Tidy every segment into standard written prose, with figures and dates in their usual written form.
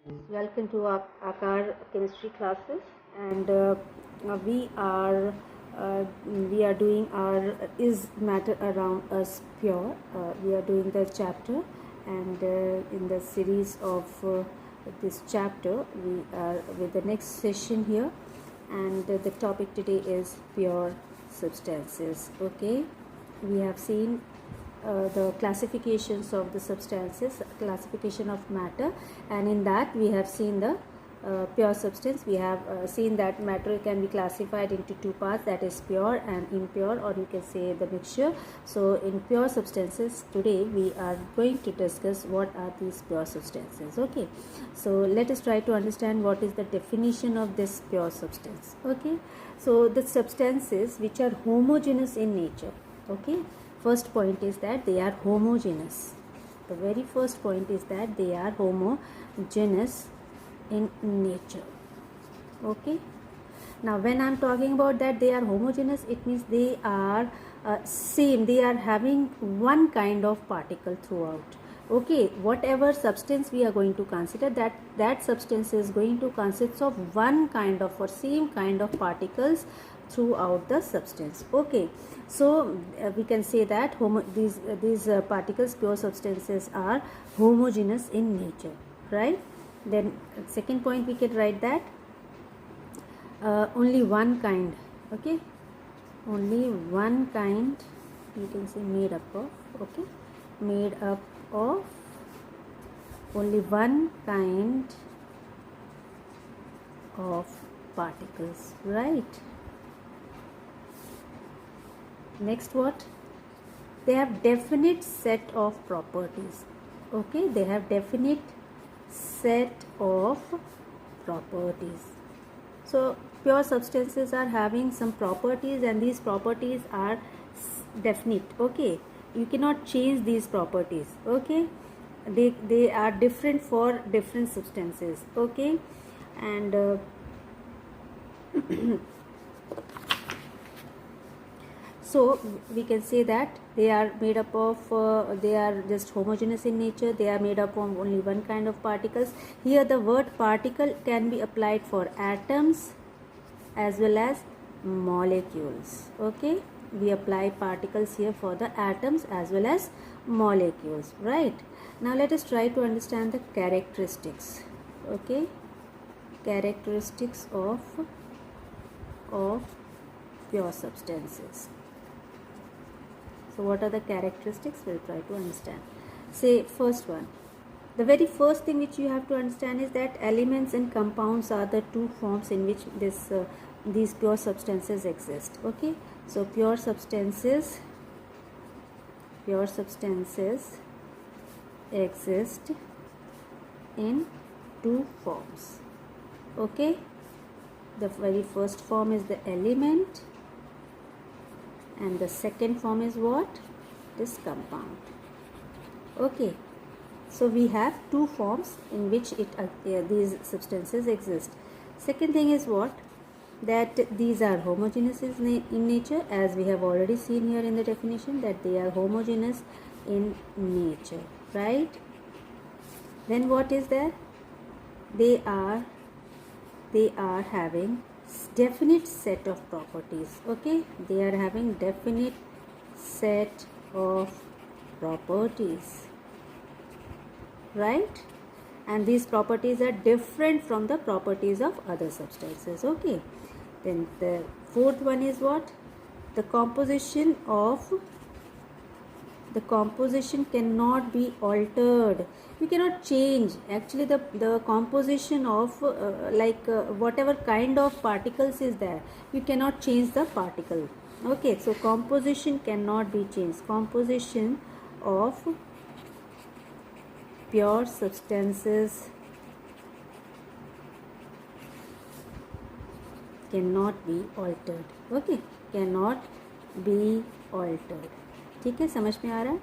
Welcome to our chemistry classes, and we are we are doing our is matter around us pure. We are doing the chapter, and in the series of this chapter, we are with the next session here, and the topic today is pure substances. Okay, we have seen the classifications of the substances, classification of matter, and in that we have seen the pure substance. We have seen that matter can be classified into two parts, that is pure and impure, or you can say the mixture. So in pure substances today we are going to discuss what are these pure substances. Okay, so let us try to understand what is the definition of this pure substance. Okay, so the substances which are homogeneous in nature. Okay, first point is that they are homogeneous. The very first point is that they are homogeneous in nature. Okay, now when I'm talking about that they are homogeneous, it means they are same, they are having one kind of particle throughout. Okay, whatever substance we are going to consider, that substance is going to consist of one kind of or same kind of particles throughout the substance. Okay, so we can say that these particles, pure substances, are homogeneous in nature, right? Then second point we can write that only one kind. Okay, only one kind, you can say made up of. Okay, made up of only one kind of particles, right? Next, what? They have definite set of properties. Okay, they have definite set of properties. So pure substances are having some properties, and these properties are definite. Okay, you cannot change these properties. Okay, they are different for different substances. Okay, and so we can say that they are made up of they are just homogeneous in nature. They are made up of only one kind of particles. Here the word particle can be applied for atoms as well as molecules. Okay, we apply particles here for the atoms as well as molecules, right? Now let us try to understand the characteristics. Okay, characteristics of pure substances. So what are the characteristics? We'll try to understand. Say first one, the very first thing which you have to understand is that elements and compounds are the two forms in which these pure substances exist. Okay, so pure substances exist in two forms. Okay, the very first form is the element, and the second form is what? This compound. Okay, so we have two forms in which these substances exist. Second thing is what? That these are homogeneous in nature, as we have already seen here in the definition, that they are homogeneous in nature, right? Then what is there? They are having definite set of properties. Okay, they are having definite set of properties, right? And these properties are different from the properties of other substances. Okay, then the fourth one is what? The composition cannot be altered. You cannot change actually the composition of whatever kind of particles is there, you cannot change the particle. Okay, so composition cannot be changed. Composition of pure substances cannot be altered. Okay, cannot be altered. ठीक है, समझ में आ रहा है?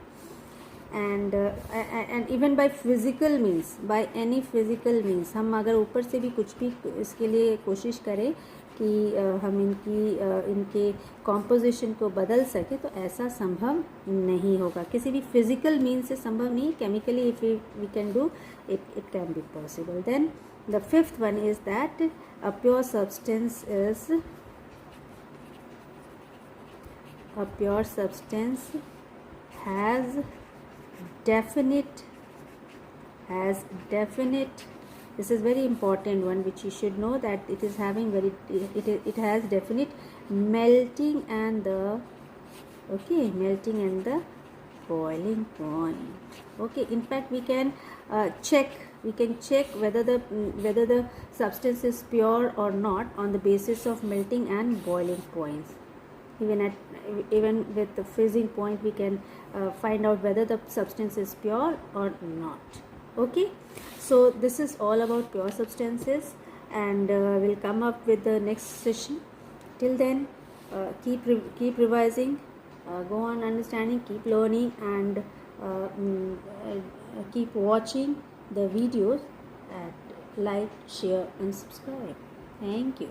And even by physical means, by any physical means, हम अगर ऊपर से भी कुछ भी इसके लिए कोशिश करें कि हम इनके कॉम्पोजिशन को बदल सके, तो ऐसा संभव नहीं होगा, किसी भी फिजिकल मीन से संभव नहीं. Chemically if we can do it, it can be possible. Then the fifth one is that a pure substance has definite, this is very important one which you should know, that it is having it has definite melting and the boiling point. Okay, in fact we can check whether the substance is pure or not on the basis of melting and boiling points. Even with the freezing point we can find out whether the substance is pure or not. Okay, so this is all about pure substances, and we'll come up with the next session. Till then, keep revising, go on understanding, keep learning, and keep watching the videos, and like, share and subscribe. Thank you.